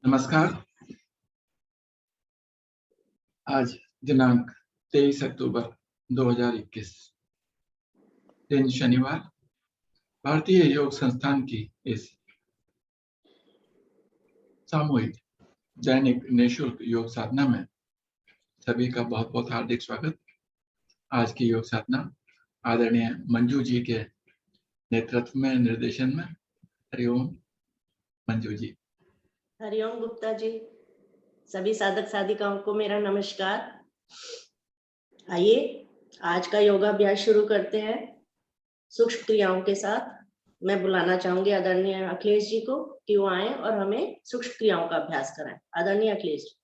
नमस्कार। आज दिनांक 23 अक्टूबर 2021 दिन शनिवार। भारतीय योग संस्थान की इस सामूहिक दैनिक निःशुल्क योग साधना में सभी का बहुत बहुत हार्दिक स्वागत। आज की योग साधना आदरणीय मंजू जी के नेतृत्व में, निर्देशन में। हरिओम मंजू जी। हरिओम गुप्ता जी। सभी साधक साधिकाओं को मेरा नमस्कार। आइए आज का योगाभ्यास शुरू करते हैं सूक्ष्म क्रियाओं के साथ। मैं बुलाना चाहूंगी आदरणीय अखिलेश जी को कि वो आए और हमें सूक्ष्म क्रियाओं का अभ्यास कराएं। आदरणीय अखिलेश जी।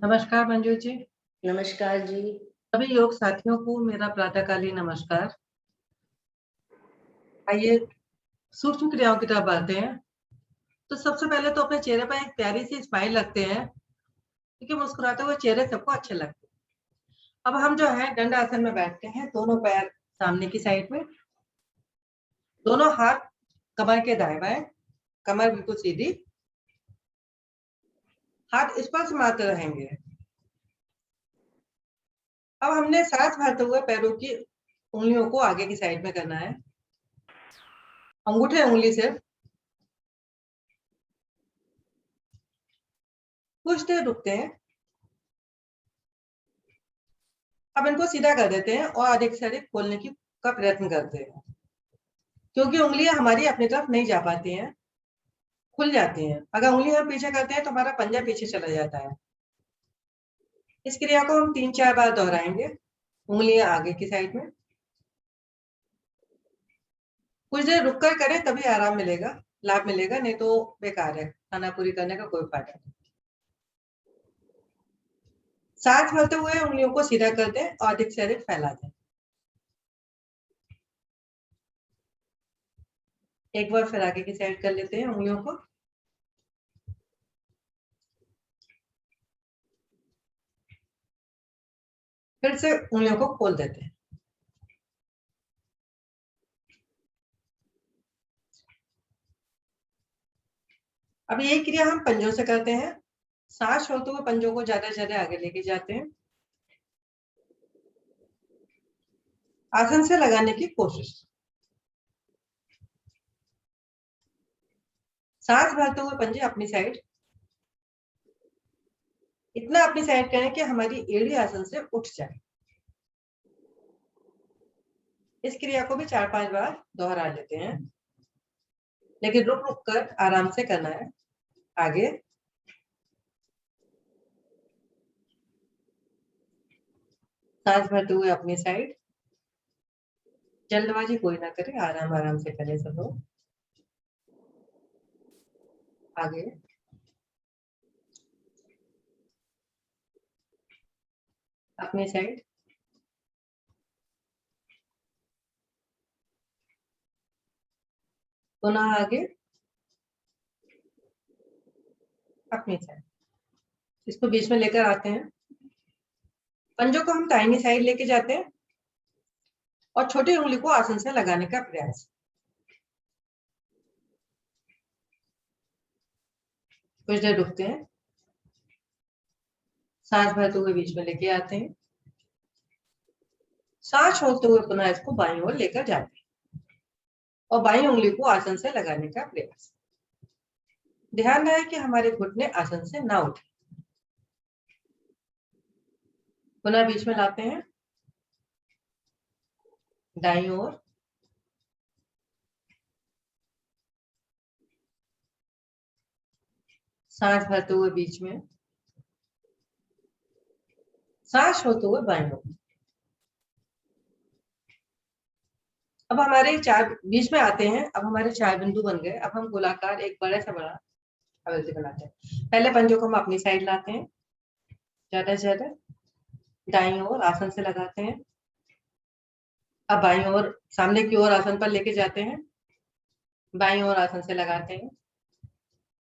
नमस्कार मंजू जी। नमस्कार जी। सभी योग साथियों को मेरा प्रातःकालीन नमस्कार। आइए सूक्ष्म क्रियाओं की तरफ बढ़ते हैं। तो सबसे पहले तो अपने चेहरे पर एक प्यारी सी स्माइल रखते हैं, क्योंकि मुस्कुराते हुए चेहरे सबको अच्छे लगते हैं। अब हम जो है दंड आसन में बैठते हैं, दोनों पैर सामने की साइड में, दोनों हाथ कमर के दाएं बाएं, कमर बिल्कुल सीधी, हाथ स्पर्श मात्र रहेंगे। अब हमने सांस भरते हुए पैरों की उंगलियों को आगे की साइड में करना है। अंगूठे उंगली से कुछ देर रुकते हैं। अब इनको सीधा कर देते हैं और अधिक से अधिक खोलने का प्रयत्न करते हैं, क्योंकि उंगलियां हमारी अपनी तरफ नहीं जा पाती हैं, खुल जाती हैं। अगर उंगली हम पीछे करते हैं तो हमारा पंजा पीछे चला जाता है। इस क्रिया को हम 3-4 बार दोहराएंगे। उंगलियां आगे की साइड में। कुछ देर रुक कर करें तभी आराम मिलेगा, लाभ मिलेगा, नहीं तो बेकार है, खाना पूरी करने का कोई फायदा नहीं। सांस भरते हुए उंगलियों को सीधा कर दें और अधिक से अधिक फैला दें। एक बार फिर आगे की साइड कर लेते हैं उंगलियों को। फिर से उंगलियों को खोल देते हैं। अब ये क्रिया हम पंजों से करते हैं। सांस छोड़ते हुए पंजों को ज्यादा से ज्यादा आगे लेके जाते हैं। आसन से लगाने की कोशिश। सांस भरते हुए पंजे अपनी साइड, इतना अपनी साइड करें कि हमारी एड़ी आसन से उठ जाए। इस क्रिया को भी 4-5 बार दोहरा लेते हैं, लेकिन रुक रुक कर आराम से करना है। आगे सांस भरते हुए अपनी साइड, जल्दबाजी कोई ना करे, आराम आराम से करें सब लोग। आगे अपनी साइड, पुनः आगे अपनी साइड। इसको बीच में लेकर आते हैं। पंजों को हम दाहिनी साइड लेके जाते हैं और छोटी उंगली को आसन से लगाने का प्रयास। कुछ देर रुकते हैं। सांस भरते हुए बीच में लेके आते हैं। सांस छोड़ते हुए पुनः इसको बाईं ओर लेकर जाते हैं और बाईं उंगली को आसन से लगाने का प्रयास। ध्यान रहे कि हमारे घुटने आसन से ना उठे। पुनः बीच में लाते हैं, दाईं ओर, सांस भरते हुए बीच में, सांस छोड़ते हुए बाईं ओर। अब हमारे चार बीच में आते हैं। अब हमारे 4 बिंदु बन गए। अब हम गोलाकार एक बड़ा से बड़ा हवेली बनाते हैं। पहले पंजों को हम अपनी साइड लाते हैं, ज्यादा से ज्यादा दाईं ओर आसन से लगाते हैं। अब बाईं ओर सामने की ओर आसन पर लेके जाते हैं, बाईं ओर आसन से लगाते हैं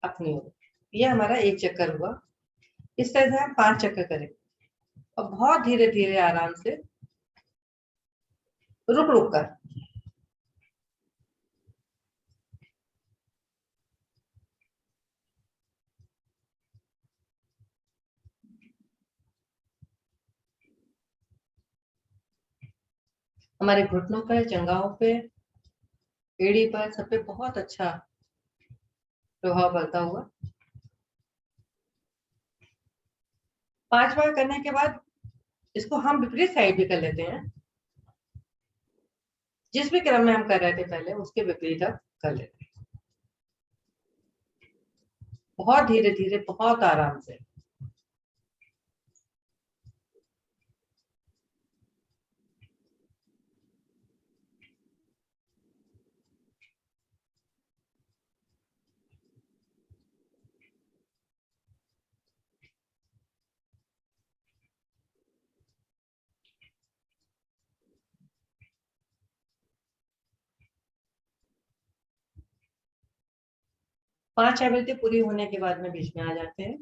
अपनी ओर। ये हमारा एक चक्कर हुआ। इस तरह से हम 5 चक्कर करेंगे और बहुत धीरे धीरे आराम से रुक रुक कर। हमारे घुटनों पर, जंघाओं पे, एड़ी पर, सब पे बहुत अच्छा प्रभाव पड़ता हुआ। 5 बार करने के बाद इसको हम विपरीत साइड भी कर लेते हैं। जिस भी क्रम में हम कर रहे थे पहले, उसके विपरीत अब कर लेते हैं, बहुत धीरे धीरे, बहुत आराम से। पांच आवृत्ति पूरी होने के बाद में बीच में आ जाते हैं।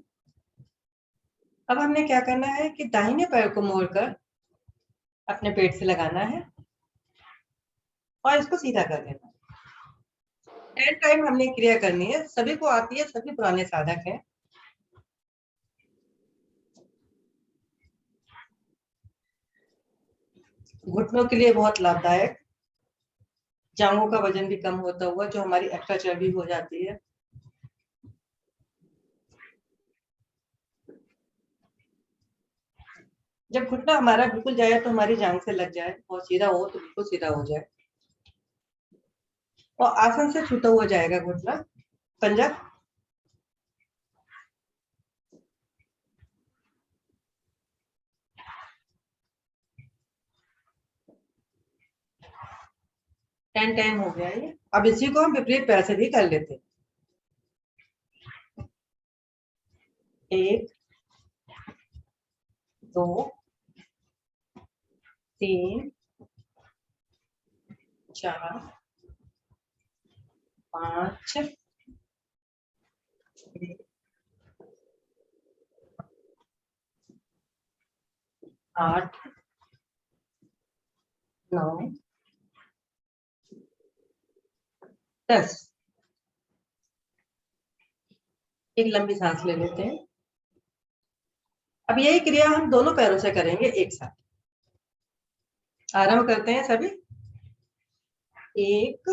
अब हमने क्या करना है कि दाहिने पैर को मोड़कर अपने पेट से लगाना है और इसको सीधा कर देना है। 10 टाइम हमने क्रिया करनी है, सभी को आती है, सभी पुराने साधक हैं। घुटनों के लिए बहुत लाभदायक, जांघों का वजन भी कम होता हुआ, जो हमारी एक्स्ट्रा चर्बी हो जाती है। जब घुटना हमारा बिल्कुल जाए तो हमारी जांघ से लग जाए, और सीधा हो तो बिल्कुल सीधा हो जाए, और आसन से छूता हुआ जाएगा घुटना, पंजा। टाइम हो गया ये। अब इसी को हम विपरीत पैर से भी कर लेते हैं। 1 2 3 4 5 8 9 10। एक लंबी सांस ले लेते हैं। अब यही क्रिया हम दोनों पैरों से करेंगे एक साथ। आरंभ करते हैं सभी। 1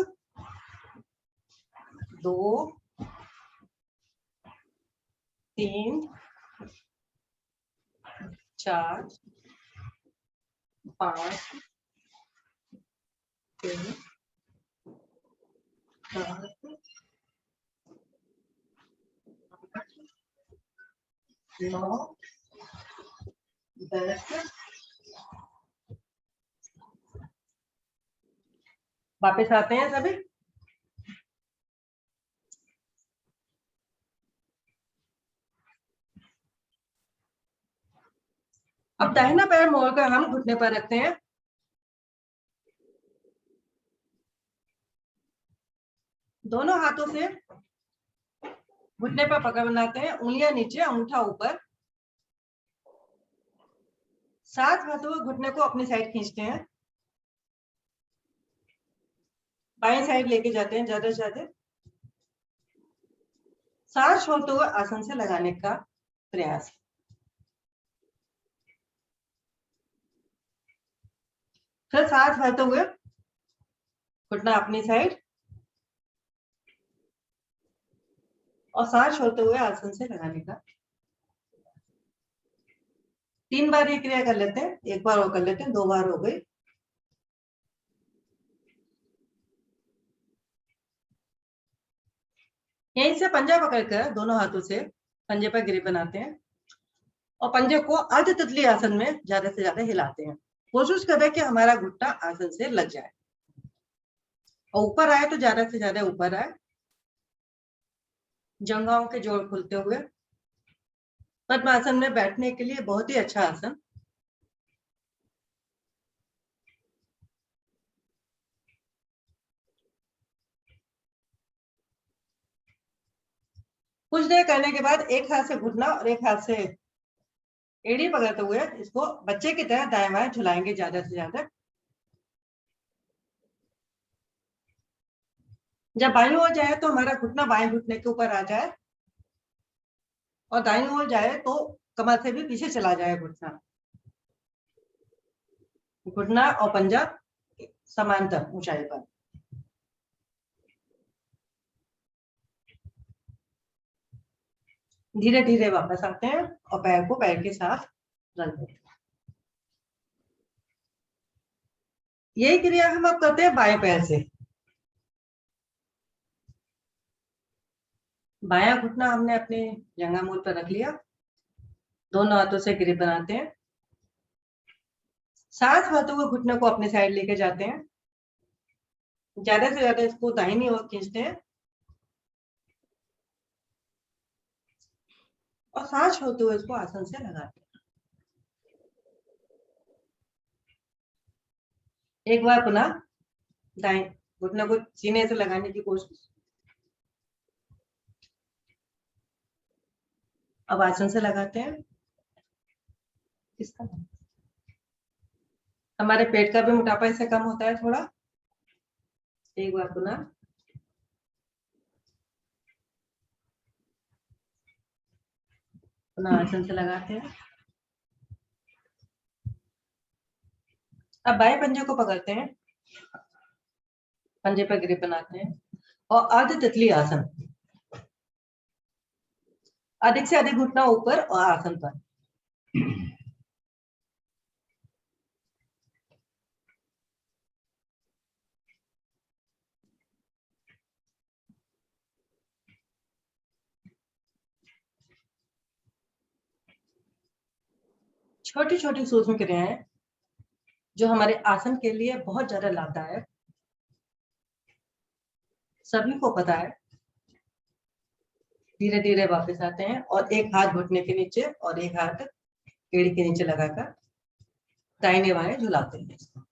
2 3 4 5 6 7 9 10। वापस आते हैं सभी। अब दाहिना पैर मोड़कर हम घुटने पर रखते हैं। दोनों हाथों से घुटने पर पकड़ बनाते हैं, उंगलियां नीचे, अंगूठा ऊपर। साथ हाथों में घुटने को अपनी साइड खींचते हैं, बाएं साइड लेके जाते हैं ज्यादा से ज्यादा। सांस छोड़ते हुए आसन से लगाने का प्रयास। फिर सांस भरते हुए घुटना अपनी साइड, और सांस छोड़ते हुए आसन से लगाने का। 3 बार ये क्रिया कर लेते हैं। एक बार और कर लेते हैं, 2 बार हो गई। यहीं से पंजा पकड़कर दोनों हाथों से पंजे पर ग्रिप बनाते हैं, और पंजे को अर्ध तितली आसन में ज्यादा से ज्यादा हिलाते हैं। कोशिश करें कि हमारा घुटना आसन से लग जाए, और ऊपर आए तो ज्यादा से ज्यादा ऊपर आए। जंघाओं के जोड़ खुलते हुए। पद्मासन में बैठने के लिए बहुत ही अच्छा आसन। कुछ देर करने के बाद एक हाथ से घुटना और एक हाथ से एड़ी पकड़ते हुए इसको बच्चे की तरह दाएं बाएं झुलाएंगे ज्यादा से ज्यादा। जब बाईं ओर जाए तो हमारा घुटना बाएं घुटने के ऊपर आ जाए, और दाईं ओर जाए तो कमर से भी पीछे चला जाए घुटना। घुटना और पंजा समांतर ऊंचाई पर। धीरे धीरे वापस आते हैं और पैर को पैर के साथ रख देते हैं। यही क्रिया हम अब करते हैं बाएं पैर से। बायां घुटना हमने अपने जंघा मूल पर रख लिया, दोनों हाथों से ग्रिप बनाते हैं, साथ हाथों को घुटने को अपने साइड लेके जाते हैं, ज्यादा से ज्यादा इसको दाहिनी ओर खींचते हैं और सांस छोड़ते हुए इसको आसन से लगाते हैं। एक बार पुनः दाएं घुटने को सीने से लगाने की कोशिश। अब आसन से लगाते हैं। इसका हमारे पेट का भी मोटापा इससे कम होता है थोड़ा। एक बार पुनः आसन से लगाते हैं। अब बाएं पंजे को पकड़ते हैं, पंजे पर ग्रिप बनाते हैं और अर्ध तितली आसन। अधिक से अधिक घुटना ऊपर और आसन पर। छोटी छोटी सूक्ष्म क्रियाएं जो हमारे आसन के लिए बहुत ज्यादा लाभदायक, सभी को पता है। धीरे धीरे वापस आते हैं और एक हाथ घुटने के नीचे और एक हाथ एड़ी के नीचे लगाकर दाहिने बाएं झुलाते हैं इसको।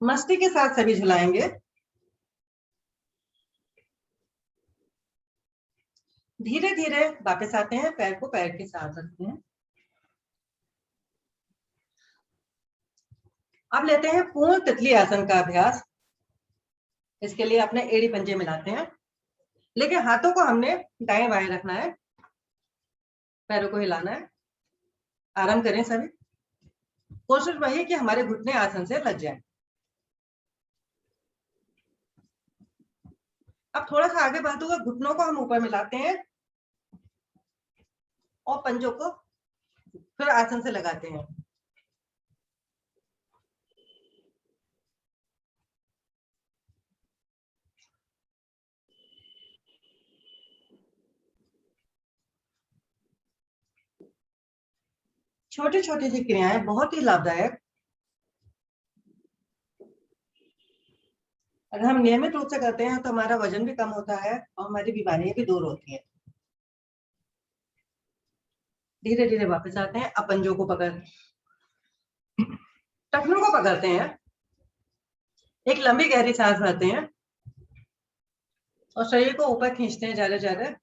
मस्ती के साथ सभी झुलाएंगे। धीरे धीरे वापस आते हैं, पैर को पैर के साथ रखते हैं। अब लेते हैं पूर्ण तितली आसन का अभ्यास। इसके लिए अपने एड़ी पंजे मिलाते हैं, लेकिन हाथों को हमने दाएं बाएं रखना है, पैरों को हिलाना है। आराम करें सभी। कोशिश वही कि हमारे घुटने आसन से लग जाए। अब थोड़ा सा आगे बढ़ते हुए घुटनों को हम ऊपर मिलाते हैं और पंजों को फिर आसन से लगाते हैं। छोटी छोटी सी क्रियाएं बहुत ही लाभदायक। अगर हम नियमित रूप से करते हैं तो हमारा वजन भी कम होता है और हमारी बीमारियां भी दूर होती हैं। धीरे धीरे वापस आते हैं। अब पंजों को पकड़, टखनों को पकड़ते हैं, एक लंबी गहरी सांस भरते हैं और शरीर को ऊपर खींचते हैं ज्यादा ज्यादा,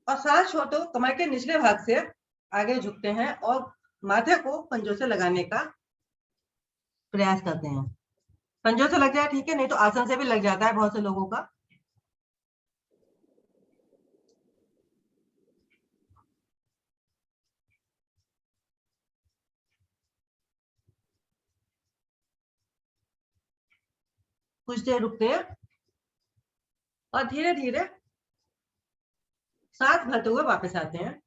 और सांस छोड़ते हुए कमर के निचले भाग से आगे झुकते हैं और माथे को पंजों से लगाने का प्रयास करते हैं। पंजों से लग जाए ठीक है, नहीं तो आसन से भी लग जाता है बहुत से लोगों का। कुछ देर रुकते हैं और धीरे धीरे सांस भरते हुए वापस आते हैं।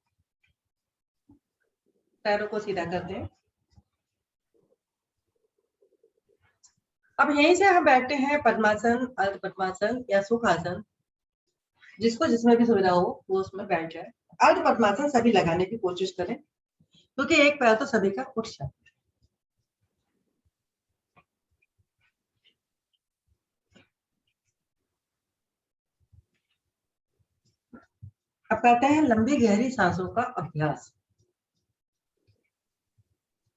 पैरों को सीधा करते हैं। अब यहीं से हम बैठते हैं पद्मासन, अर्ध पद्मासन या सुखासन, जिसको जिसमें भी सुविधा हो वो उसमें बैठ जाए। अर्ध पद्मासन सभी लगाने की कोशिश करें, क्योंकि एक पैर तो सभी का उठ जाए। अब करते हैं लंबी गहरी सांसों का अभ्यास।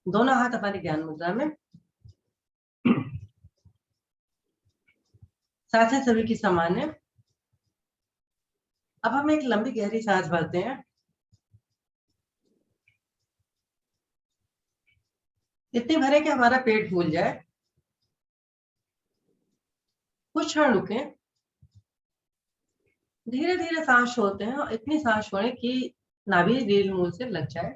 दोनों हाथ हमारी ज्ञान मुद्रा में, सांसें सभी की समान है। अब हम एक लंबी गहरी सांस भरते हैं इतनी भरे कि हमारा पेट फूल जाए। कुछ क्षण रुके, धीरे धीरे सांस छोड़ते हैं और इतनी सांस छोड़े कि नाभि रीढ़ मूल से लग जाए।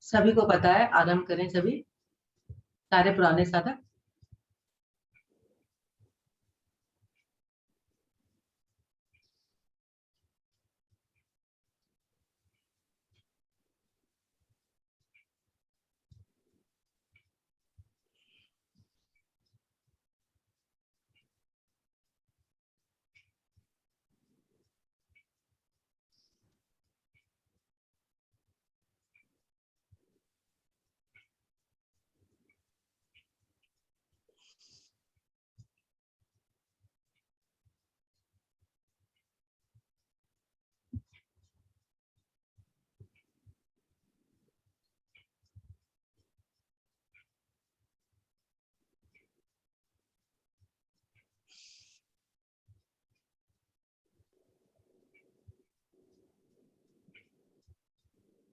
सभी को पता है, आरंभ करें सभी, सारे पुराने साधक।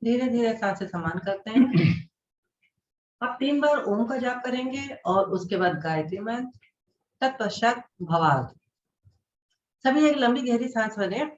धीरे धीरे सांसें समान करते हैं। अब 3 बार ओम का जाप करेंगे और उसके बाद गायत्री मंत्र, तत्पश्चात भवार्थ। सभी एक लंबी गहरी सांस भरें।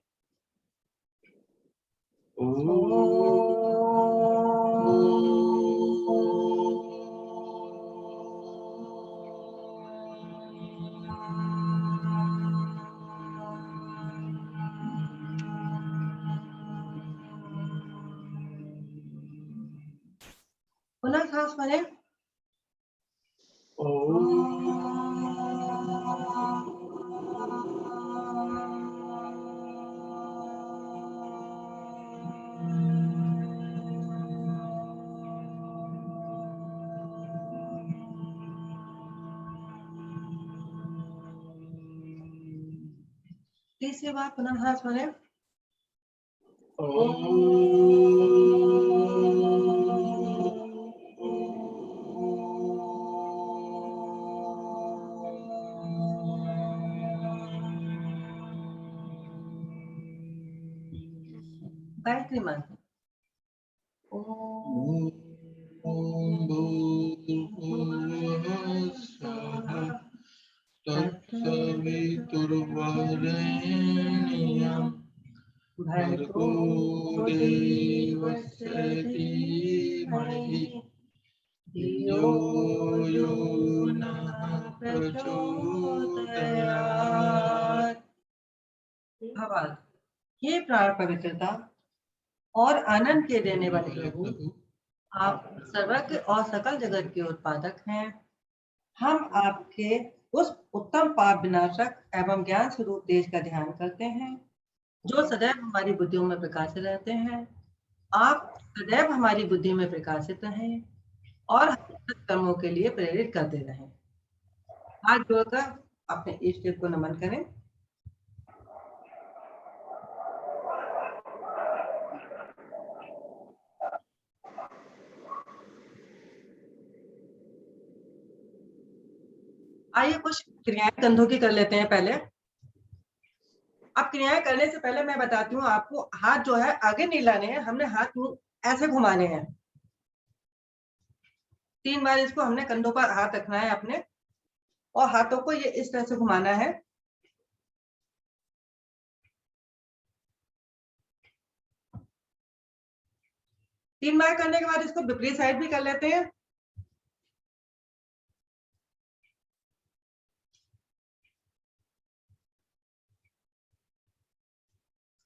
पुनः सांस भरें। तीसरी बार पुनः सांस भरें। गायत्री मंत्र। तत्सवितुर्वरेण्यं भर्गो देवस्य धीमहि धियो यो नः प्रचोदयात्। भवार्थ। हे प्राण पवित्रता और आनंद के देने वाले प्रभु, आप सर्वज्ञ और सकल जगत के उत्पादक हैं। हम आपके उस उत्तम पाप विनाशक एवं ज्ञान स्वरूप तेज का ध्यान करते हैं, जो सदैव हमारी बुद्धियों में प्रकाशित रहते हैं। आप सदैव हमारी बुद्धि में प्रकाशित रहें और कर्मों के लिए प्रेरित करते रहें। हाथ जोड़कर अपने इष्ट देव को नमन करें। आइए कुछ क्रियाएं कंधों की कर लेते हैं पहले। अब क्रियाएं करने से पहले मैं बताती हूँ आपको, हाथ जो है आगे नहीं लाने हैं, हमने हाथ ऐसे घुमाने हैं। 3 बार इसको हमने कंधों पर हाथ रखना है अपने, और हाथों को ये इस तरह से घुमाना है। तीन बार करने के बाद इसको विपरीत साइड भी कर लेते हैं।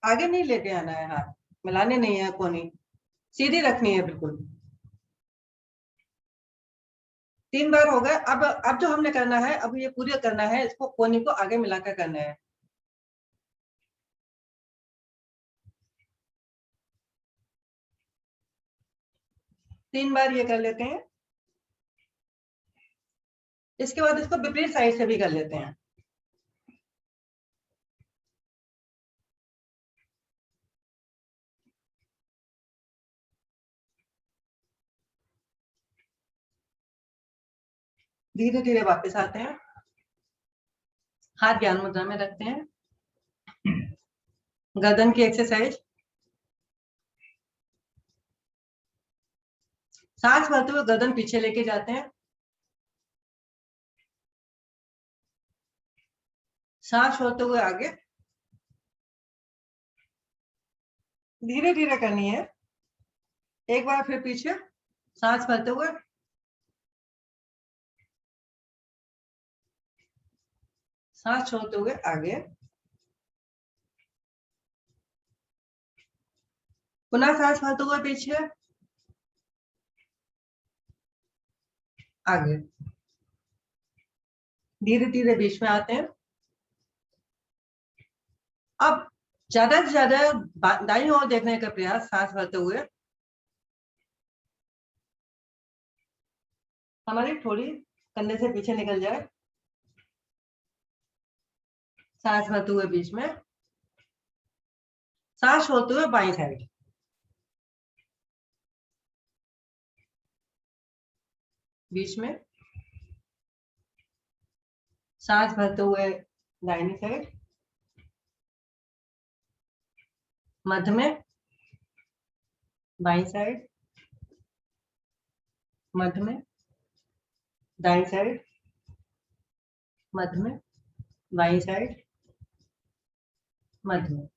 आगे नहीं लेके आना है, हाथ मिलाने नहीं है, कोनी सीधी रखनी है बिल्कुल। 3 बार हो गए। अब जो हमने करना है, अब ये पूरी करना है, इसको कोनी को आगे मिलाकर करना है। तीन बार ये कर लेते हैं। इसके बाद इसको विपरीत साइड से भी कर लेते हैं। धीरे धीरे वापस आते हैं, हाथ ज्ञान मुद्रा में रखते हैं। गर्दन की एक्सरसाइज। सांस भरते हुए गर्दन पीछे लेके जाते हैं, सांस छोड़ते हुए आगे, धीरे धीरे करनी है। एक बार फिर पीछे, सांस भरते हुए, सांस छोड़ते हुए आगे, पुनः सांस भरते हुए पीछे, आगे, धीरे धीरे बीच में आते हैं। अब ज्यादा से ज्यादा दाईं ओर देखने का प्रयास, सांस भरते हुए। हमारी थोड़ी कंधे से पीछे निकल जाए, सांस भरते हुए बीच में, सांस छोड़ते हुए बाईं साइड, बीच में, सांस भरते हुए दाहिनी साइड, मध्य में, बाईं साइड, मध्य में, दाईं साइड, मध्य में, बाईं साइड, मध्य में।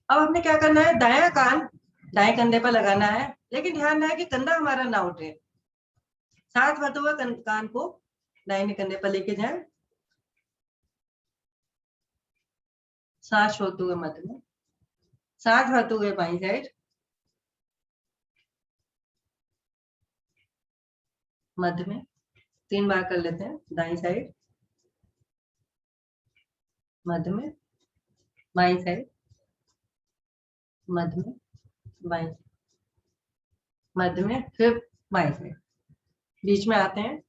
अब हमने क्या करना है, दायां कान दाएं कंधे पर लगाना है, लेकिन ध्यान रहे कि कंधा हमारा ना उठे। सांस भरते हुए कान को दाहिने कंधे पर लेके जाएं, सांस छोड़ते हुए मध्य में, सांस भरते हुए बाईं साइड, मध्य में, 3 बार कर लेते हैं, दाईं साइड, मध्य में, बाईं साइड, मध्य में, बाईं, मध्य में, फिर बाईं साइड, बीच में आते हैं।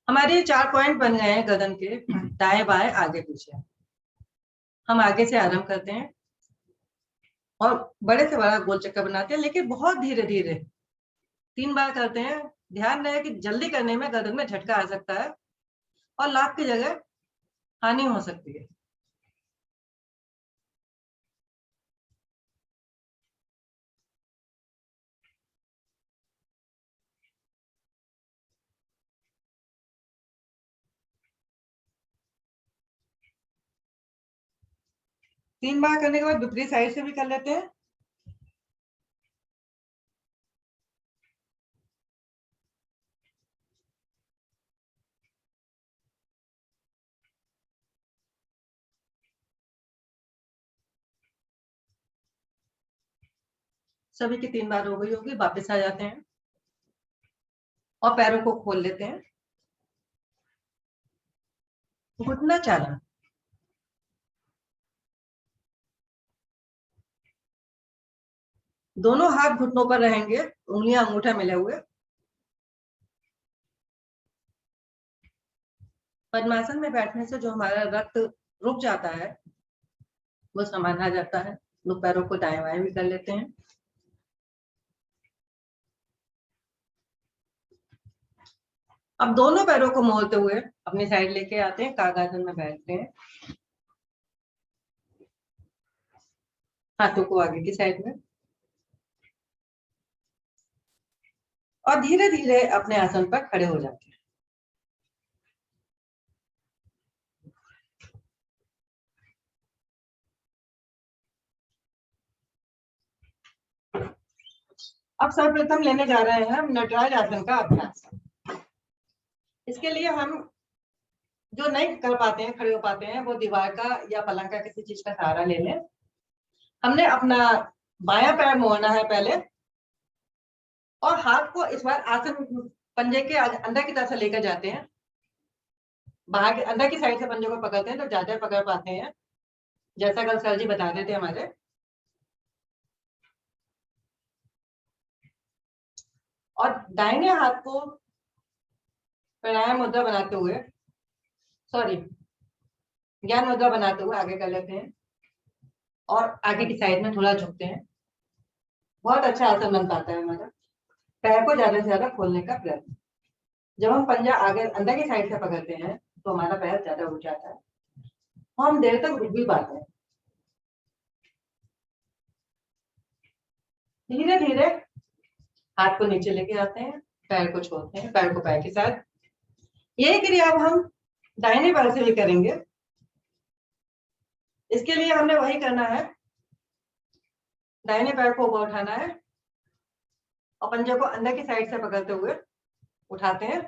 हमारे 4 पॉइंट बन गए हैं गर्दन के, दाएं बाएं आगे पीछे। हम आगे से आरंभ करते हैं और बड़े से बड़ा गोल चक्कर बनाते हैं, लेकिन बहुत धीरे धीरे 3 बार करते हैं। ध्यान रहे कि जल्दी करने में गर्दन में झटका आ सकता है और लाभ की जगह हानि हो सकती है। तीन बार करने के बाद विपरीत साइड से भी कर लेते हैं। सभी की 3 बार हो गई होगी, वापस आ जाते हैं और पैरों को खोल लेते हैं। घुटना चालन, दोनों हाथ घुटनों पर रहेंगे, उंगलियां अंगूठा मिले हुए। पद्मासन में बैठने से जो हमारा रक्त रुक जाता है वो संभाला जाता है। लोग पैरों को दाएं बाएं भी कर लेते हैं। अब दोनों पैरों को मोड़ते हुए अपनी साइड लेके आते हैं, कागासन में बैठते हैं, हाथों को आगे की साइड में, और धीरे धीरे अपने आसन पर खड़े हो जाते हैं। अब सर्वप्रथम लेने जा रहे हैं हम नटराज आसन का अभ्यास। इसके लिए हम जो नहीं कर पाते हैं, खड़े हो पाते हैं, वो दीवार का या पलंग का किसी चीज का सहारा ले लें। हमने अपना बायां पैर मोड़ना है पहले, और हाथ को इस बार आसन पंजे के अंदर की तरफ से लेकर जाते हैं। बाहर के अंदर की साइड से पंजे को पकड़ते हैं तो ज्यादा पकड़ पाते हैं, जैसा कल सर जी बता देते हमारे। और दाहिने हाथ को प्राणायाम मुद्रा बनाते हुए, सॉरी ज्ञान मुद्रा बनाते हुए आगे कर लेते हैं और आगे की साइड में थोड़ा झुकते हैं। बहुत अच्छा आसन बन पाता है हमारा। पैर को ज्यादा से ज्यादा खोलने का प्रयत्न। जब हम पंजा आगे अंदर की साइड से पकड़ते हैं तो हमारा पैर ज्यादा उठ जाता है और हम देर तक रुक भी पाते हैं। धीरे धीरे हाथ को नीचे लेके आते हैं, पैर को छोड़ते हैं, पैर को पैर के साथ। यही क्रिया अब हम दाहिने पैर से भी करेंगे। इसके लिए हमने वही करना है, दाहिने पैर को ऊपर उठाना है और पंजे को अंदर की साइड से पकड़ते हुए उठाते हैं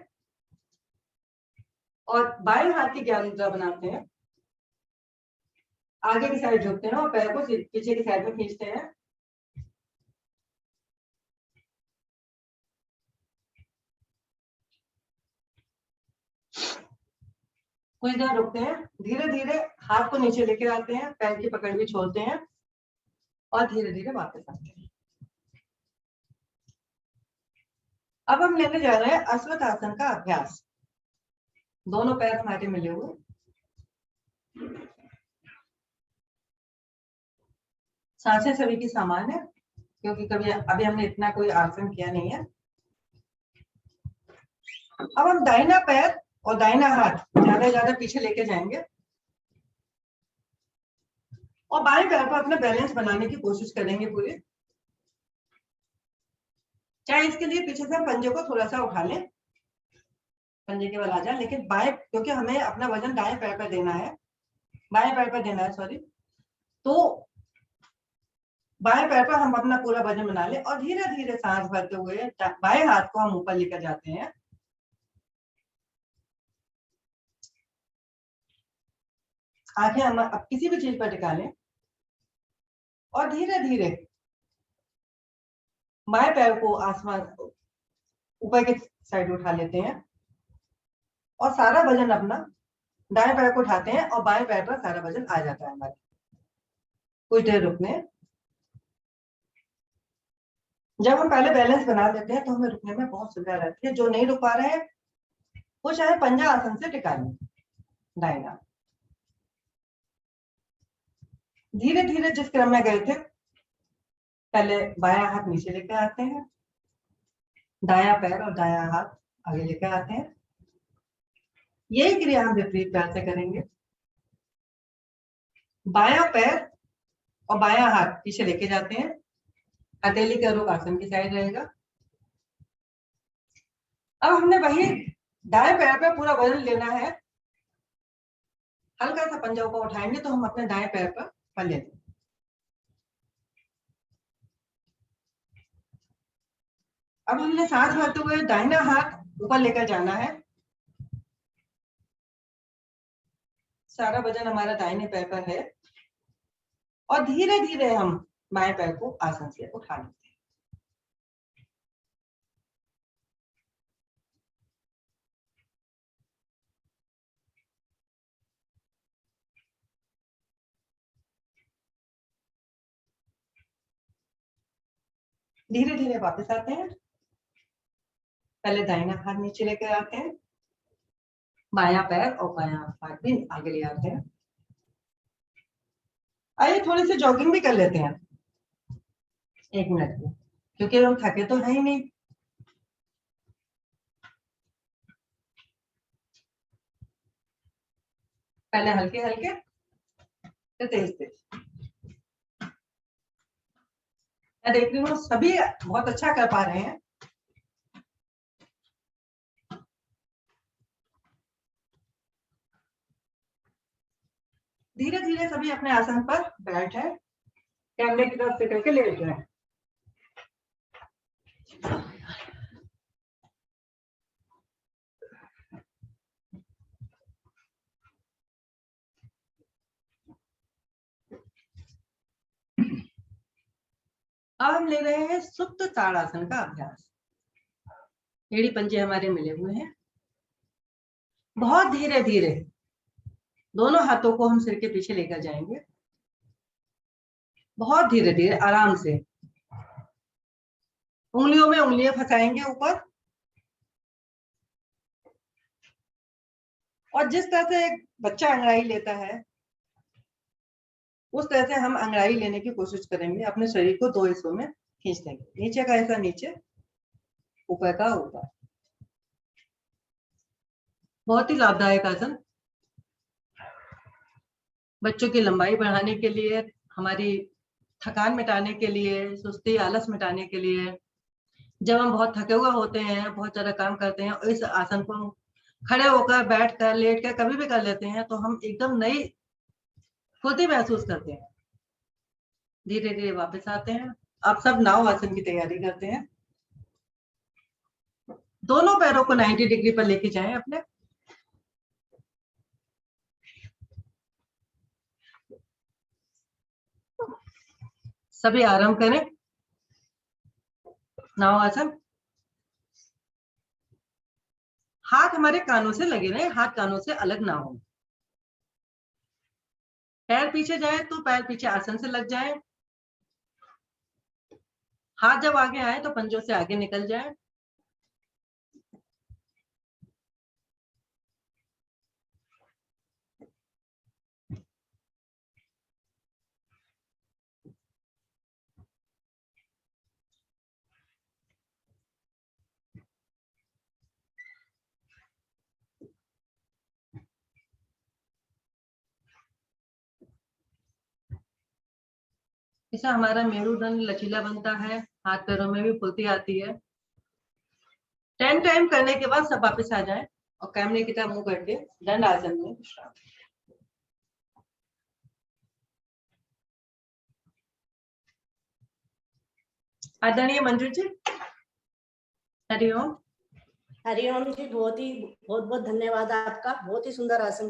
और बाएं हाथ की ज्ञान मुद्रा बनाते हैं। आगे की साइड झुकते हैं और पैर को पीछे की साइड में खींचते हैं। कुछ देर रुकते हैं, धीरे धीरे हाथ को नीचे लेके आते हैं, पैर की पकड़ भी छोड़ते हैं और धीरे धीरे वापस आते हैं। अब हम लेने जा रहे हैं अश्वत्थासन का अभ्यास। दोनों पैर हमारे मिले हुए, सांसें सभी की समान है क्योंकि कभी अभी हमने इतना कोई आसन किया नहीं है। अब हम दाहिना पैर और दाहिना हाथ ज्यादा ज्यादा पीछे लेके जाएंगे और बाएं पैर पर अपना बैलेंस बनाने की कोशिश करेंगे पूरी। चाहे इसके लिए पीछे से हम पंजे को थोड़ा सा उठा लें, पंजे के बल आ जाए, लेकिन बाएं, क्योंकि हमें अपना वजन दाएं पैर पर देना है, बाएं पैर पर देना है सॉरी, तो बाएं पैर पर हम अपना पूरा वजन बना लें और धीरे धीरे सांस भरते हुए बाएं हाथ को हम ऊपर लेकर जाते हैं। आंखें हम अब किसी भी चीज पर टिका लें और धीरे धीरे बाएं पैर को आसमान ऊपर की साइड उठा लेते हैं और सारा वजन अपना दाएं पैर को उठाते हैं और बाएं पैर पर सारा वजन आ जाता है हमारे। कुछ देर रुकने। जब हम पहले बैलेंस बना लेते हैं तो हमें रुकने में बहुत सुविधा रहती है। जो नहीं रुक पा रहे हैं वो चाहे पंजा आसन से टिका लें दाहिना। धीरे धीरे जिस क्रम में गए थे, पहले बायां हाथ नीचे लेकर आते हैं, दायां पैर और दायां हाथ आगे लेकर आते हैं। यही क्रिया हम विपरीत पैर से करेंगे। बायां पैर और बायां हाथ पीछे लेके जाते हैं, हथेली का रुख आसन की साइड रहेगा। अब हमने वही दाएं पैर पर पूरा वजन लेना है। हल्का सा पंजा ऊपर उठाएंगे तो हम अपने दाएं पैर पर ले लें। अब हमने सांस भरते हुए दाहिना हाथ ऊपर लेकर जाना है। सारा वजन हमारा दाहिने पैर पर है और धीरे धीरे हम बाएं पैर को आसन से उठा लेते हैं। धीरे धीरे वापस आते हैं। पहले दाहिना हाथ नीचे लेकर आते हैं, बायां पैर और बायां हाथ भी आगे ले आते हैं। आइए थोड़ी सी जॉगिंग भी कर लेते हैं 1 मिनट की, क्योंकि हम थके तो है ही नहीं। पहले हल्के हल्के फिर तेज तेज। मैं देख रही हूँ सभी बहुत अच्छा कर पा रहे हैं। धीरे धीरे सभी अपने आसन पर बैठे, कैमरे की तरफ से करके लेट जाए। अब हम ले रहे हैं सुप्त ताड़ासन का अभ्यास। एड़ी पंजे हमारे मिले हुए हैं। बहुत धीरे धीरे दोनों हाथों को हम सिर के पीछे लेकर जाएंगे, बहुत धीरे धीरे आराम से। उंगलियों में उंगलियां फंसाएंगे ऊपर, और जिस तरह से एक बच्चा अंगड़ाई लेता है उस तरह से हम अंगड़ाई लेने की कोशिश करेंगे। अपने शरीर को 2 हिस्सों में खींच देंगे, नीचे का हिस्सा नीचे, ऊपर का ऊपर। बहुत ही लाभदायक आसन, बच्चों की लंबाई बढ़ाने के लिए, हमारी थकान मिटाने के लिए, सुस्ती आलस मिटाने के लिए, जब हम बहुत थके हुए होते हैं, बहुत ज्यादा काम करते हैं और इस आसन को खड़े होकर, बैठ कर, लेट कर कभी भी कर लेते हैं तो हम एकदम नई फुर्ती महसूस करते हैं। धीरे धीरे वापस आते हैं। आप सब नाव आसन की तैयारी करते हैं। दोनों पैरों को 90 डिग्री पर लेके जाएं अपने। सभी आराम करें। नाव आसन। हाथ हमारे कानों से लगे रहे, हाथ कानों से अलग ना हो। पैर पीछे जाए तो पैर पीछे आसन से लग जाए। हाथ जब आगे आए तो पंजों से आगे निकल जाए। इससे हमारा मेरुदंड लचीला बनता है, हाथ पैरों में भी फुर्ती आती है। 10 टाइम करने के बाद सब वापस आ जाए और कैमरे की तरफ मुंह करके दंड आसन में विश्राम। आदरणीय मंजू जी, हरिओम। हरिओम जी, बहुत बहुत धन्यवाद आपका, बहुत ही सुंदर आसन